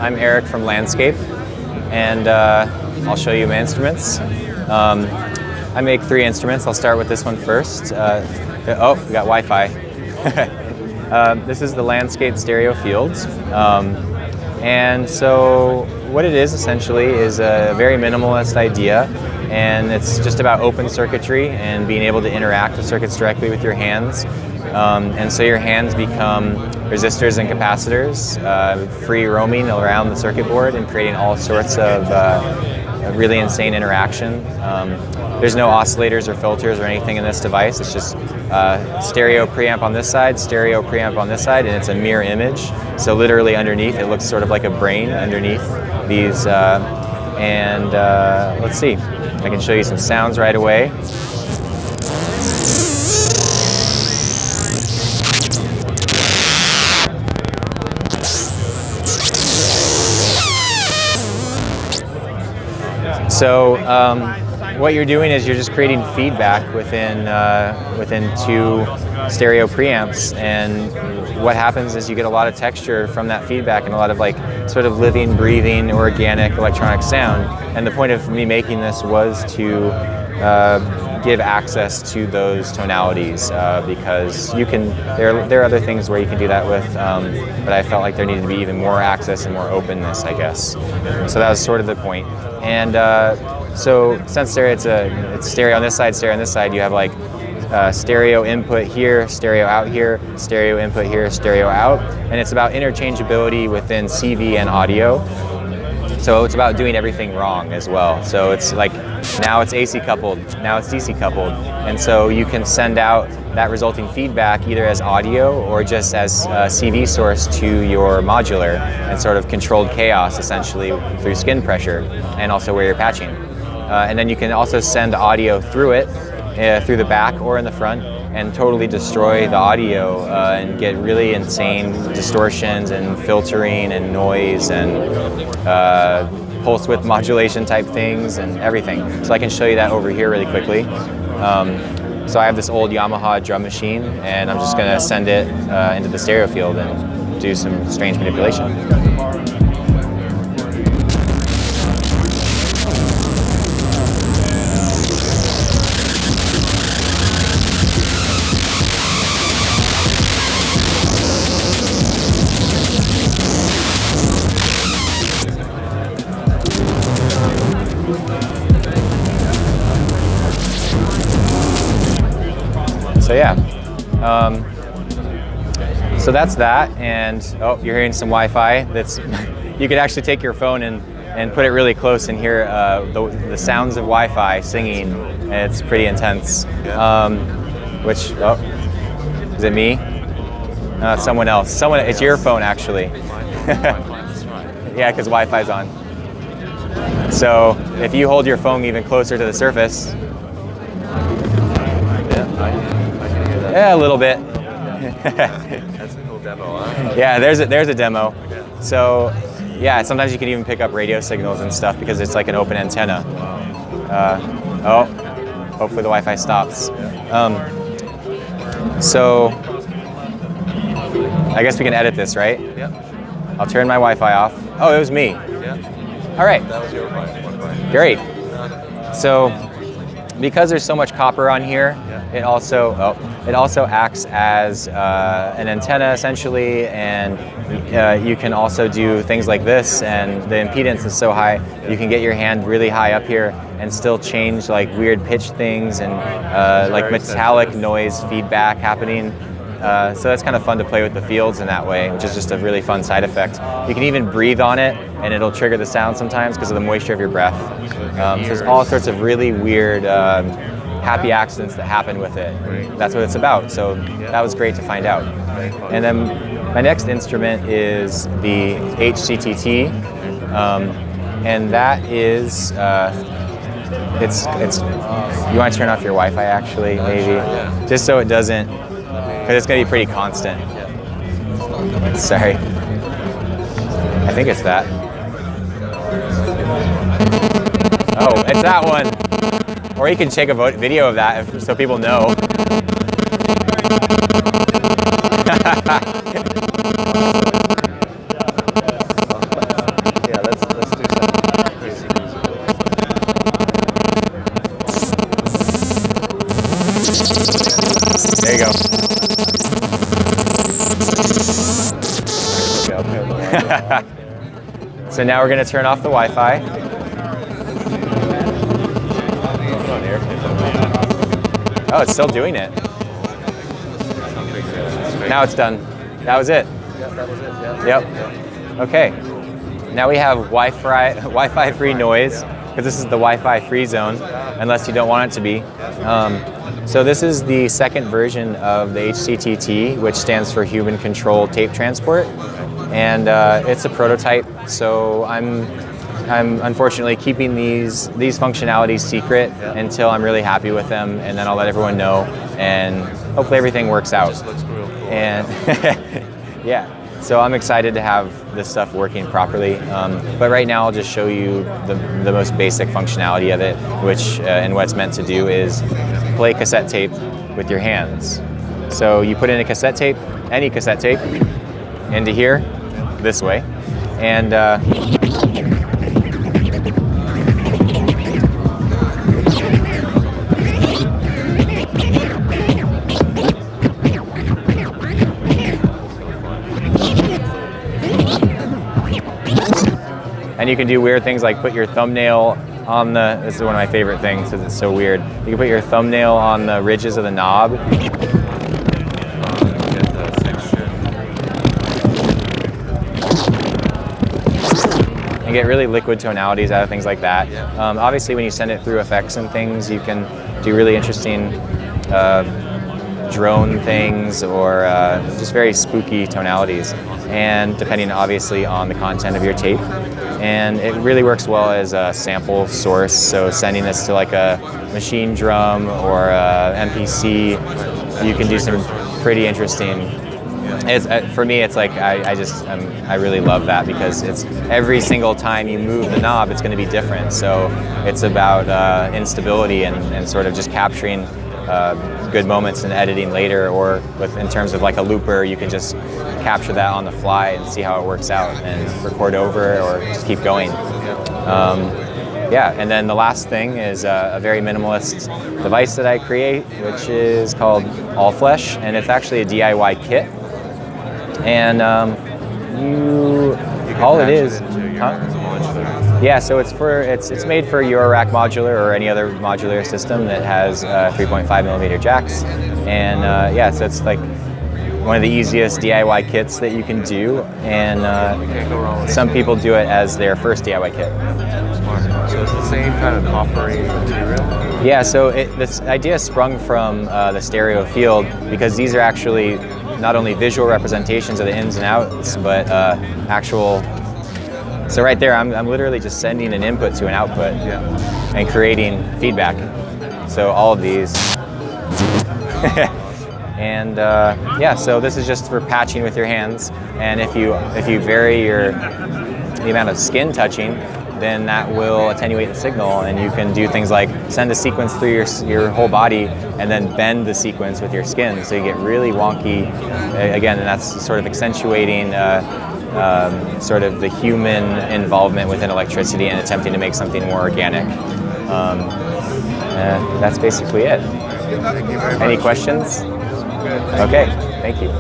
I'm Eric from Landscape, and I'll show you my instruments. I make 3 instruments. I'll start with this one first. Oh, we got Wi-Fi. This is the Landscape stereo fields. And so what it is essentially is a very minimalist idea, and it's just about open circuitry and being able to interact with circuits directly with your hands. And so your hands become resistors and capacitors, free roaming around the circuit board and creating all sorts of really insane interaction. There's no oscillators or filters or anything in this device. It's just stereo preamp on this side, stereo preamp on this side, and it's a mirror image. So literally underneath, it looks sort of like a brain underneath these. Let's see, I can show you some sounds right away. So what you're doing is you're just creating feedback within 2 stereo preamps, and what happens is you get a lot of texture from that feedback and a lot of like sort of living, breathing, organic electronic sound. And the point of me making this was to give access to those tonalities because you can. There are other things where you can do that with, but I felt like there needed to be even more access and more openness, I guess. So that was sort of the point. And so since it's stereo on this side, stereo on this side, you have like stereo input here, stereo out here, stereo input here, stereo out, and it's about interchangeability within CV and audio. So it's about doing everything wrong as well. So it's like now it's AC coupled, now it's DC coupled, and so you can send out that resulting feedback either as audio or just as CV source to your modular and sort of controlled chaos essentially through skin pressure and also where you're patching. And then you can also send audio through it, through the back or in the front, and totally destroy the audio and get really insane distortions and filtering and noise and pulse width modulation type things and everything. So I can show you that over here really quickly. So I have this old Yamaha drum machine, and I'm just going to send it into the stereo field and do some strange manipulation. So yeah, so that's that, and oh, you're hearing some Wi-Fi. That's you could actually take your phone and put it really close and hear the sounds of Wi-Fi singing. And it's pretty intense. Which is it me? No, it's someone else. It's your phone actually. Yeah, because Wi-Fi's on. So if you hold your phone even closer to the surface. Yeah, a little bit. That's a cool demo, huh? Yeah, there's a demo. Okay. So, yeah, sometimes you can even pick up radio signals and stuff because it's like an open antenna. Hopefully the Wi-Fi stops. So, I guess we can edit this, right? Yep. I'll turn my Wi-Fi off. Oh, it was me. Yeah. All right. That was your Wi-Fi. Great. So, because there's so much copper on here, it also acts as an antenna essentially, and you can also do things like this, and the impedance is so high you can get your hand really high up here and still change like weird pitch things and like metallic noise feedback happening. So that's kind of fun to play with the fields in that way, which is just a really fun side effect. You can even breathe on it and it'll trigger the sound sometimes because of the moisture of your breath. So there's all sorts of really weird happy accidents that happen with it. That's what it's about. So that was great to find out. And then my next instrument is the HCTT, and that is it's. You want to turn off your Wi-Fi actually, maybe, just so it doesn't, because it's going to be pretty constant. Sorry. I think it's that. Oh, it's that one. Or you can take a video of that so people know. So now we're going to turn off the Wi-Fi. Oh, it's still doing it. Now it's done. That was it. Yeah, that was it. Yeah. Yep. Okay. Now we have Wi-Fi free noise, because this is the Wi-Fi free zone, unless you don't want it to be. So this is the second version of the HCTT, which stands for Human Controlled Tape Transport, and it's a prototype. So I'm unfortunately keeping these functionalities secret until I'm really happy with them, and then I'll let everyone know, and hopefully everything works out. It just looks real cool. And yeah. So I'm excited to have this stuff working properly, but right now I'll just show you the most basic functionality of it, which and what it's meant to do is play cassette tape with your hands. So you put in a cassette tape, any cassette tape, into here, this way, and and you can do weird things like put your thumbnail on the, this is one of my favorite things because it's so weird. You can put your thumbnail on the ridges of the knob. Get the texture. And get really liquid tonalities out of things like that. Obviously when you send it through effects and things, you can do really interesting drone things or just very spooky tonalities, and depending obviously on the content of your tape. And it really works well as a sample source, so sending this to like a machine drum or a MPC, you can do some pretty interesting. It's, for me, it's like I really love that, because it's every single time you move the knob, it's going to be different. So it's about instability and sort of just capturing good moments and editing later, or in terms of like a looper, you can just capture that on the fly and see how it works out and record over or just keep going. Yeah, and then the last thing is a very minimalist device that I create, which is called All Flesh, and it's actually a DIY kit. And all it is, yeah, so it's made for your rack modular or any other modular system that has 3.5 millimeter jacks, and yeah, so it's like one of the easiest DIY kits that you can do, and some people do it as their first DIY kit. So it's the same kind of coppery material? Yeah, so this idea sprung from the stereo field, because these are actually not only visual representations of the ins and outs, but actual. So right there, I'm literally just sending an input to an output and creating feedback. So all of these. And yeah, so this is just for patching with your hands. And if you vary the amount of skin touching, then that will attenuate the signal, and you can do things like send a sequence through your whole body and then bend the sequence with your skin, so you get really wonky again, and that's sort of accentuating sort of the human involvement within electricity and attempting to make something more organic. That's basically it. Thank you very much. Any questions? Okay, thank you.